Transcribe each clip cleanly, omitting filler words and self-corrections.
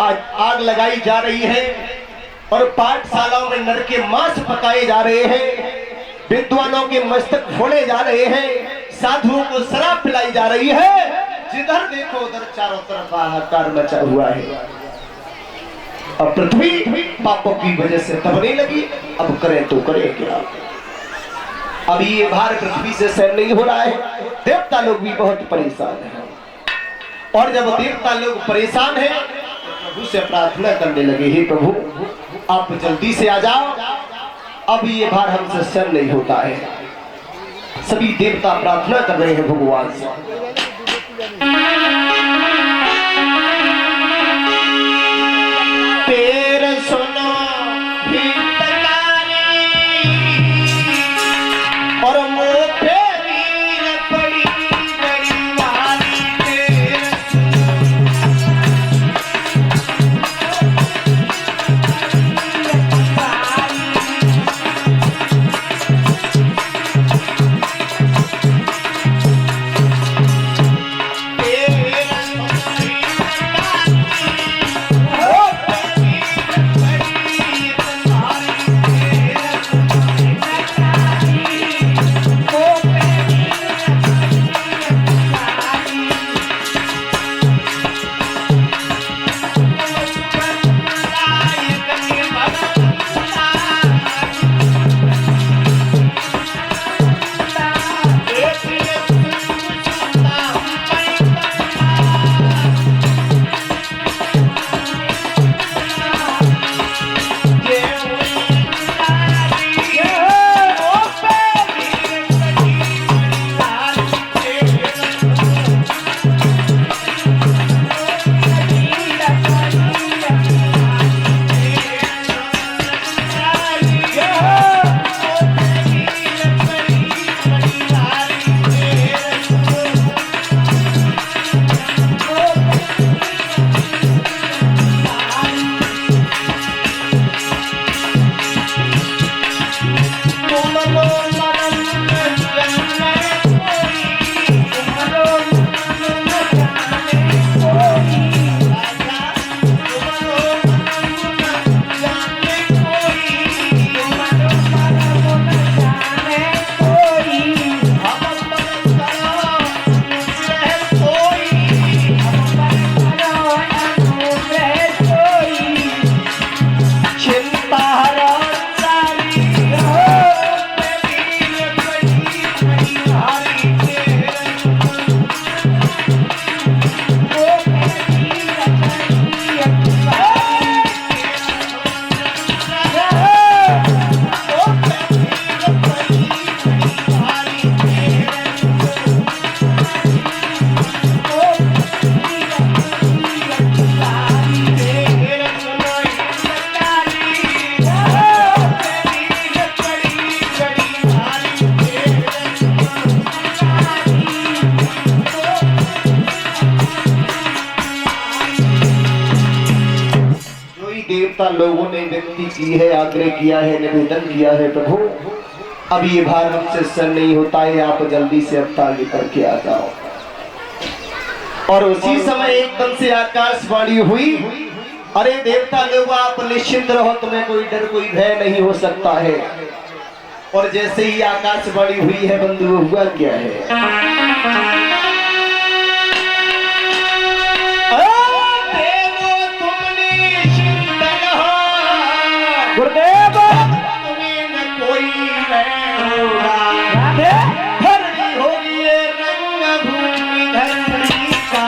आग लगाई जा रही है और पाठशालाओं में नर के मांस पकाए जा रहे हैं, विद्वानों के मस्तक फोड़े जा रहे हैं, साधुओं को शराब पिलाई जा रही है। जिधर देखो उधर चारों तरफ हाहाकार मचा हुआ है। अब पृथ्वी पापों की वजह से दबने लगी। अब करें तो करें क्या? अभी ये भार पृथ्वी से सहन नहीं हो रहा है। देवता लोग भी बहुत परेशान हैं और जब देवता लोग परेशान हैं तो प्रभु से प्रार्थना करने लगे, हे प्रभु आप जल्दी से आ जाओ, अब ये भार हमसे सहन नहीं होता है। सभी देवता प्रार्थना कर रहे हैं भगवान से। तेरे सुनो और मुँह पे वीर पड़ी बड़ी वाली। देवता लोगों ने विनती की है, आग्रह किया है, निवेदन किया है, प्रभु अब ये भार हमसे सहन नहीं होता है, आप जल्दी से अवतार लेकर के आ जाओ। और उसी समय एकदम से आकाशवाणी हुई, अरे देवता लोग आप निश्चिंत रहो, तुम्हें कोई डर कोई भय नहीं हो सकता है। और जैसे ही आकाशवाणी हुई है बंधु, हुआ क्या है? गुरुदेव तुम्हें न कोई होगा, धरनी होगी ये रंग भूमि धरनी का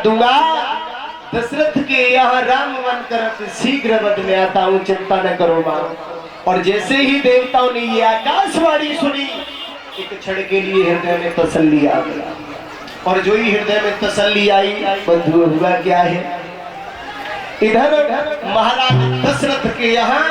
दूंगा। दशरथ के यहाँ राम वन कर शीघ्र वध में आता हूँ, चिंता न करो मां। और जैसे ही देवताओं ने ये आकाशवाणी सुनी, एक क्षण के लिए हृदय में तसल्ली आ गया। और जो ही हृदय में तसल्ली आई, बंधु हुआ क्या है, इधर महाराज दशरथ के यहाँ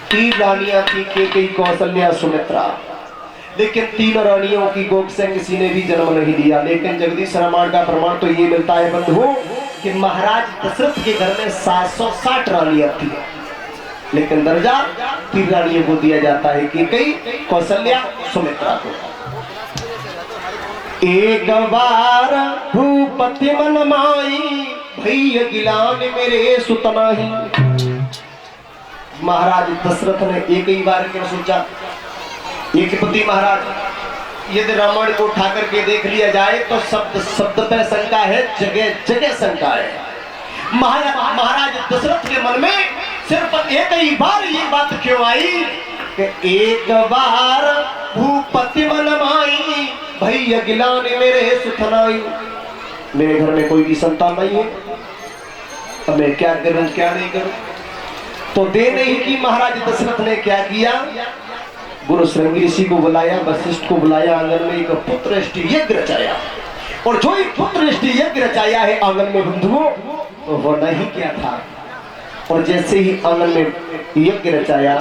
3 रानियां थी, कैकेयी, कौशल्या, सुमित्रा। लेकिन 3 रानियों की गोद से किसी ने भी जन्म नहीं लिया। लेकिन जगदीश रामायण का प्रमाण तो ये मिलता है बंधु कि महाराज दशरथ के घर में 760 रानियां थी, लेकिन दर्जा 3 रानियों को दिया जाता है, कैकेयी, कौशल्या, सुमित्रा को। एक बार भूपति मन माई, भैया गिलान मेरे सुतनाही। महाराज दशरथ ने एक ही बार क्यों सोचा, एक पति महाराज यदि रामायण को उठा करके देख लिया जाए तो शब्द शब्द पे शंका है, जगह जगह शंका है। महाराज दशरथ के मन में सिर्फ एक ही बार ये बात क्यों आई कि एक बार भूपति मन माई, भैया गिलान मेरे सुतनाई। मेरे घर में कोई भी संतान नहीं है, अब मैं क्या करूं क्या नहीं करूं। तो देने ही की महाराज दशरथ ने क्या किया, गुरु श्रृंगी ऋषि को बुलाया, वशिष्ठ को बुलाया, आंगन में एक पुत्र यज्ञ रचाया। और जो एक पुत्र यज्ञ रचाया है आंगन में बंधुओं, तो होना ही क्या था। और जैसे ही आंगन में यज्ञ रचाया,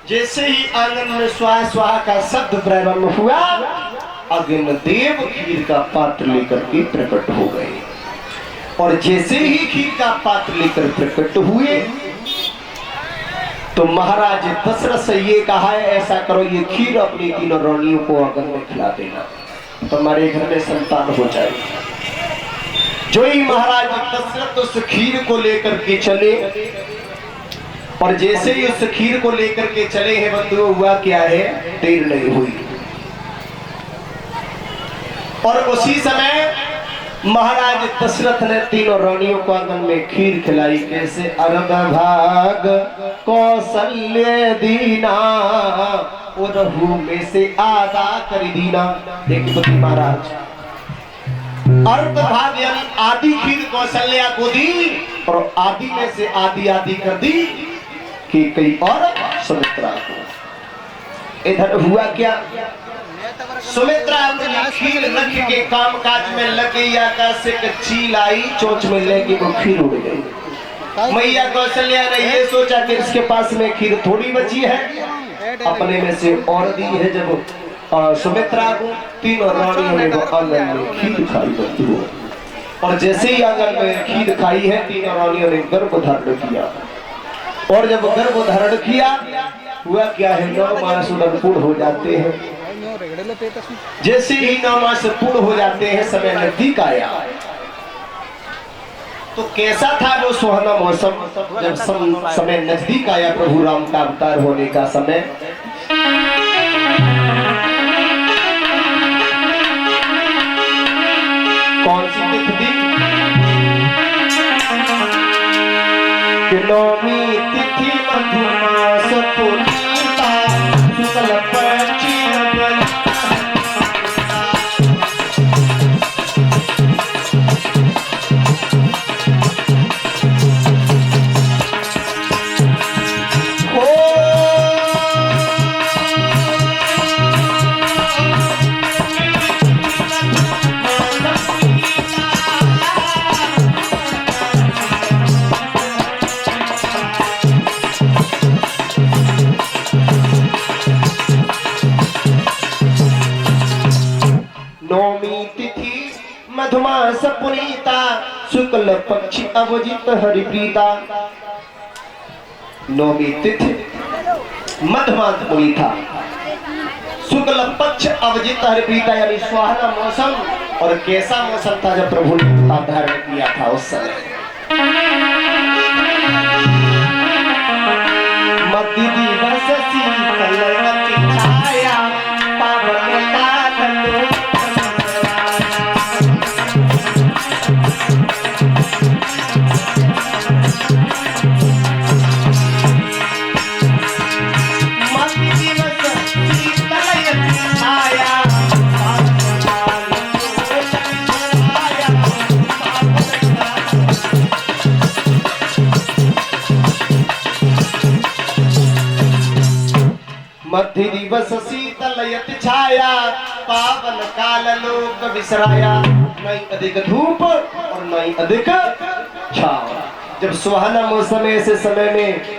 जैसे ही आंगन में स्वाहा स्वाहा का शब्द प्रारंभ हुआ, अग्निदेव खीर का पात्र लेकर के प्रकट हो गए। और जैसे ही खीर का पात्र लेकर प्रकट हुए, तो महाराज दशरथ से ये कहा है, ऐसा करो ये खीर अपनी 3 रानियों को आंगन में खिला देना, तुम्हारे घर में संतान हो जाएगी। जो ही महाराज दशरथ उस खीर को लेकर के चले, और जैसे ही उस खीर को लेकर के चले हैं बंधुओं, हुआ क्या है, देर नहीं हुई। और उसी समय महाराज दशरथ ने 3 रानियों को आंगन में खीर खिलाई। कैसे, अर्ध भाग कौशल्य दीना, उरहू में से आधा कर दीना। देखिए महाराज, अर्ध भाग यानी आधी खीर कौशल्या को दी, और आधी में से आधी आधी कर दी कि कई और सुमित्रा को। इधर हुआ क्या, सुमित्रा अपनी खीर रख के काम काज में लग गई, आकाश से चील आई, चोंच में लेके वो खीर उड़ गई। मैया कौशल्या ने ये सोचा कि इसके पास में खीर थोड़ी बची है, अपने में से और दी है। जब सुमित्रा को 3 रानियों ने वो आंगन में खीर खाई करती हो, और जैसे ही आंगन में खीर खाई है, 3 रानियों ने गर्भ धारण किया। और जब गर्भ धारण किया, हुआ क्या है, 9 मास पूर्ण हो जाते हैं। जैसे ही 9 मास पूर्ण हो जाते हैं, समय नजदीक आया, तो कैसा था वो सुहाना मौसम जब समय नजदीक आया प्रभु राम का अवतार होने का समय। कौन सी तिथि थी? नौमी तिथि मधुमास पूर्णिमा शुक्ल पक्षी मधुमास पुनीता शुक्ल पक्षी अवजित हरिप्रीता। नौमी तिथि मधुमास पुनीता शुक्ल पक्ष अवजित हरिप्रीता यानी सुहाना मौसम। और कैसा मौसम था जब प्रभु ने अवतार धारण किया था उस समय। मध्य दिवस शीतल की छाया पावन काल मध्य दिवस शीतल यति छाया पावन काल लोक विसराया। नहीं अधिक धूप और नहीं अधिक छाव। जब सुहाना मौसम ऐसे समय में